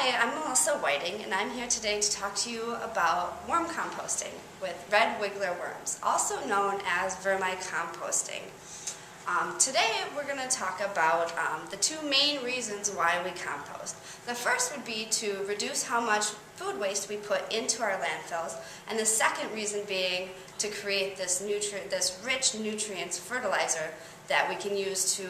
Hi, I'm Melissa Whiting, and I'm here today to talk to you about worm composting with red wiggler worms, also known as vermicomposting. Today we're going to talk about the two main reasons why we compost. The first would be to reduce how much food waste we put into our landfills, and the second reason being to create this rich nutrients fertilizer that we can use to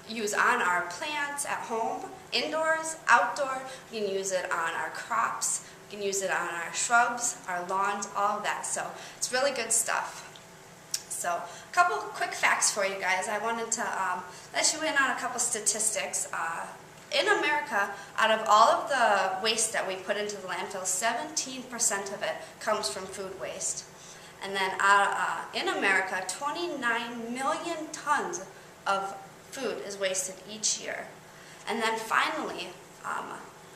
use on our plants at home, indoors, outdoor. We can use it on our crops, we can use it on our shrubs, our lawns, all of that. So it's really good stuff. So a couple quick facts for you guys. I wanted to let you in on a couple statistics. In America, out of all of the waste that we put into the landfill, 17% of it comes from food waste. And then in America, 29 million tons of food is wasted each year. And then finally,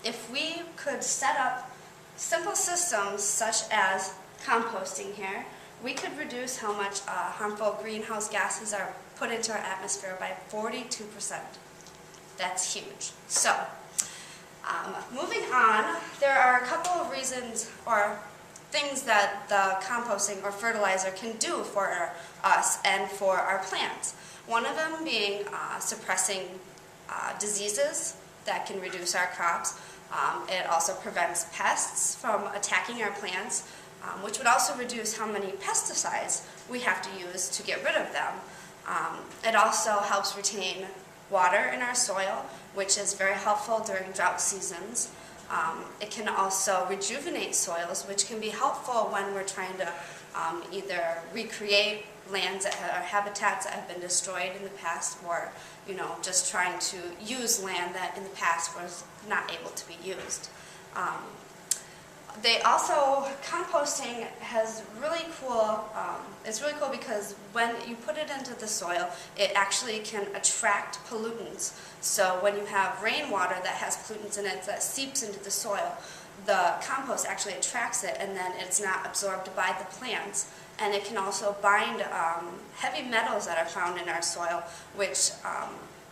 if we could set up simple systems such as composting here, we could reduce how much harmful greenhouse gases are put into our atmosphere by 42%. That's huge. So, moving on, there are a couple of reasons or things that the composting or fertilizer can do for us and for our plants. One of them being suppressing diseases that can reduce our crops. It also prevents pests from attacking our plants, which would also reduce how many pesticides we have to use to get rid of them. It also helps retain water in our soil, which is very helpful during drought seasons. It can also rejuvenate soils, which can be helpful when we're trying to either recreate lands or habitats that have been destroyed in the past, or just trying to use land that in the past was not able to be used. Composting has really cool, it's really cool because when you put it into the soil, it actually can attract pollutants. So when you have rainwater that has pollutants in it that seeps into the soil, the compost actually attracts it, and then it's not absorbed by the plants. And it can also bind heavy metals that are found in our soil, which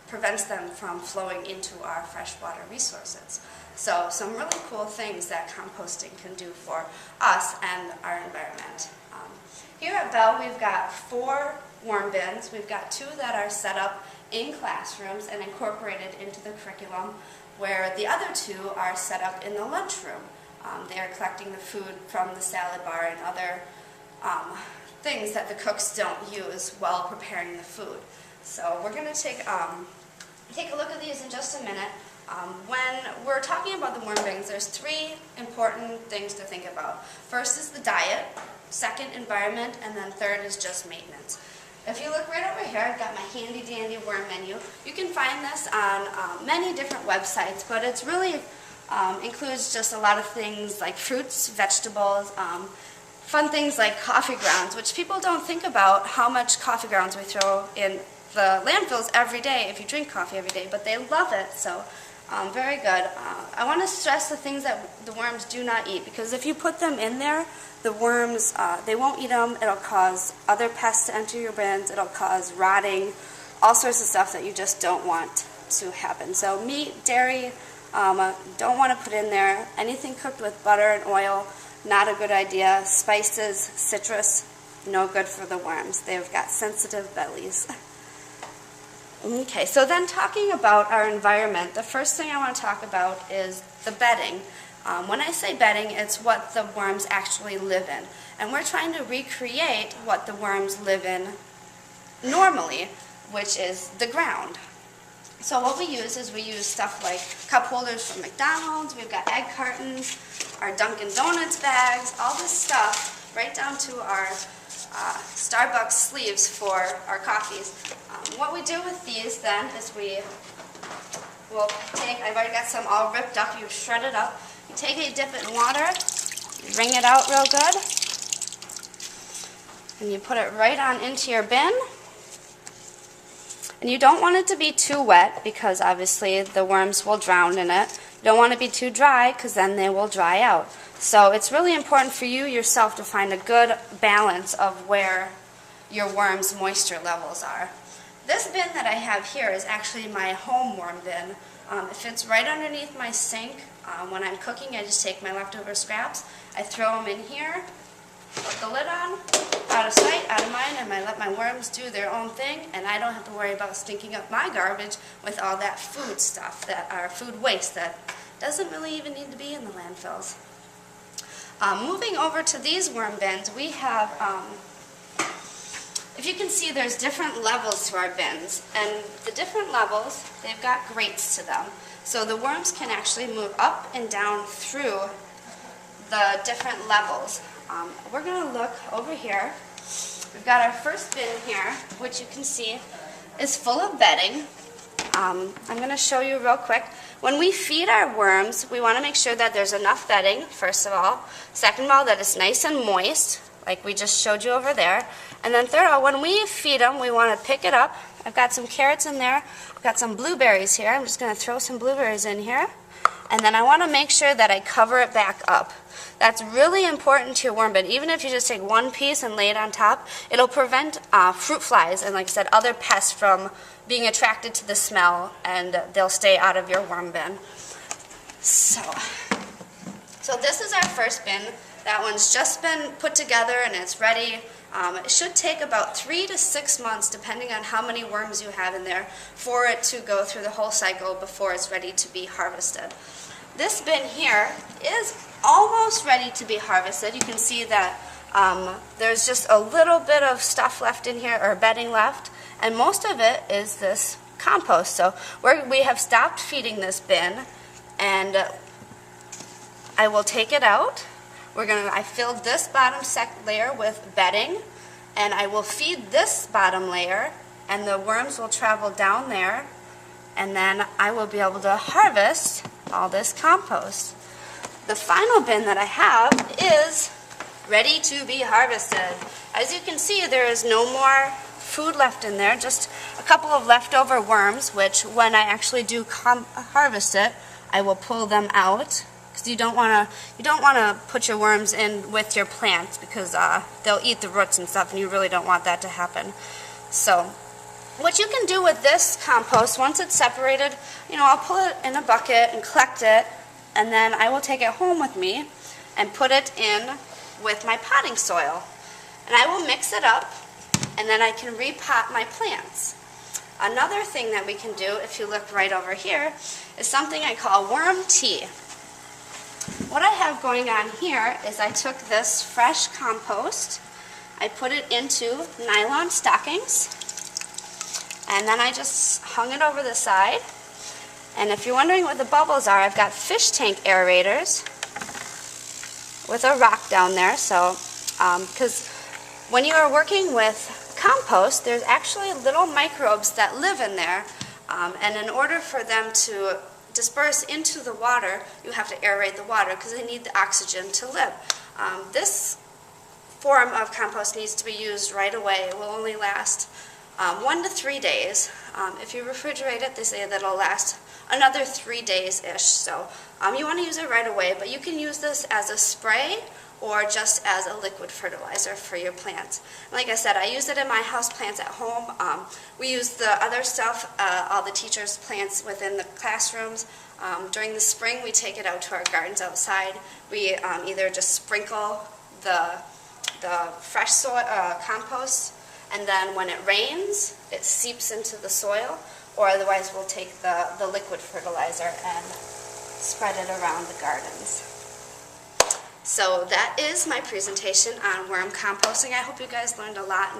prevents them from flowing into our freshwater resources. So some really cool things that composting can do for us and our environment. Here at Bell, we've got 4 worm bins. We've got 2 that are set up in classrooms and incorporated into the curriculum, where the other 2 are set up in the lunchroom. They are collecting the food from the salad bar and other things that the cooks don't use while preparing the food. So we're going to take a look at these in just a minute. When we're talking about the worm bins, there's 3 important things to think about. First is the diet, second environment, and then third is just maintenance. If you look right over here, I've got my handy dandy worm menu. You can find this on many different websites, but it's really includes just a lot of things like fruits, vegetables, fun things like coffee grounds, which people don't think about how much coffee grounds we throw in the landfills every day if you drink coffee every day, but they love it, so very good. I want to stress the things that the worms do not eat, because if you put them in there, the worms, they won't eat them. It'll cause other pests to enter your bins. It'll cause rotting, all sorts of stuff that you just don't want to happen. So meat, dairy, don't want to put in there. Anything cooked with butter and oil, not a good idea. Spices, citrus, no good for the worms. They've got sensitive bellies. Okay, so then talking about our environment, the first thing I want to talk about is the bedding. When I say bedding, it's what the worms actually live in. And we're trying to recreate what the worms live in normally, which is the ground. So what we use is we use stuff like cup holders from McDonald's, we've got egg cartons, our Dunkin' Donuts bags, all this stuff, right down to our Starbucks sleeves for our coffees. What we do with these then is we'll take, I've already got some all ripped up, you shred it up, you take it, you dip it in water, you wring it out real good, and you put it right on into your bin. And you don't want it to be too wet, because obviously the worms will drown in it. You don't want it to be too dry, because then they will dry out. So it's really important for you yourself to find a good balance of where your worms' moisture levels are. This bin that I have here is actually my home worm bin. If it's right underneath my sink, when I'm cooking, I just take my leftover scraps, I throw them in here, put the lid on, out of sight, out of mind, and I let my worms do their own thing, and I don't have to worry about stinking up my garbage with all that food stuff, food waste that doesn't really even need to be in the landfills. Moving over to these worm bins, we have, if you can see, there's different levels to our bins, and the different levels, they've got grates to them. So the worms can actually move up and down through the different levels. We're going to look over here. We've got our first bin here, which you can see is full of bedding. I'm going to show you real quick. When we feed our worms, we want to make sure that there's enough bedding, first of all. Second of all, that it's nice and moist, like we just showed you over there. And then third of all, when we feed them, we want to pick it up. I've got some carrots in there. I've got some blueberries here. I'm just going to throw some blueberries in here. And then I want to make sure that I cover it back up. That's really important to your worm bin. Even if you just take one piece and lay it on top, it'll prevent fruit flies and, like I said, other pests from being attracted to the smell, and they'll stay out of your worm bin. So this is our first bin. That one's just been put together and it's ready. It should take about 3 to 6 months, depending on how many worms you have in there, for it to go through the whole cycle before it's ready to be harvested. This bin here is almost ready to be harvested. You can see that there's just a little bit of stuff left in here, or bedding left, and most of it is this compost. So we have stopped feeding this bin, and I will take it out. I filled this bottom layer with bedding, and I will feed this bottom layer, and the worms will travel down there, and then I will be able to harvest all this compost. The final bin that I have is ready to be harvested. As you can see, there is no more food left in there, just a couple of leftover worms, which when I actually do harvest it, I will pull them out. You don't want to put your worms in with your plants, because they'll eat the roots and stuff, and you really don't want that to happen. So what you can do with this compost, once it's separated, I'll pull it in a bucket and collect it, and then I will take it home with me and put it in with my potting soil. And I will mix it up, and then I can repot my plants. Another thing that we can do, if you look right over here, is something I call worm tea. What I have going on here is I took this fresh compost, I put it into nylon stockings, and then I just hung it over the side. And if you're wondering what the bubbles are, I've got fish tank aerators with a rock down there. So, because when you are working with compost, there's actually little microbes that live in there, and in order for them to disperse into the water, you have to aerate the water because they need the oxygen to live. This form of compost needs to be used right away. It will only last 1 to 3 days. If you refrigerate it, they say that it'll last another 3 days-ish. So you want to use it right away, but you can use this as a spray or just as a liquid fertilizer for your plants. Like I said, I use it in my house plants at home. We use the other stuff, all the teachers' plants within the classrooms. During the spring, we take it out to our gardens outside. We either just sprinkle the fresh soil, compost, and then when it rains, it seeps into the soil, or otherwise we'll take the liquid fertilizer and spread it around the gardens. So that is my presentation on worm composting. I hope you guys learned a lot,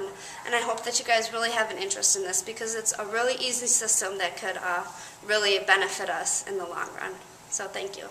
and I hope that you guys really have an interest in this, because it's a really easy system that could really benefit us in the long run. So thank you.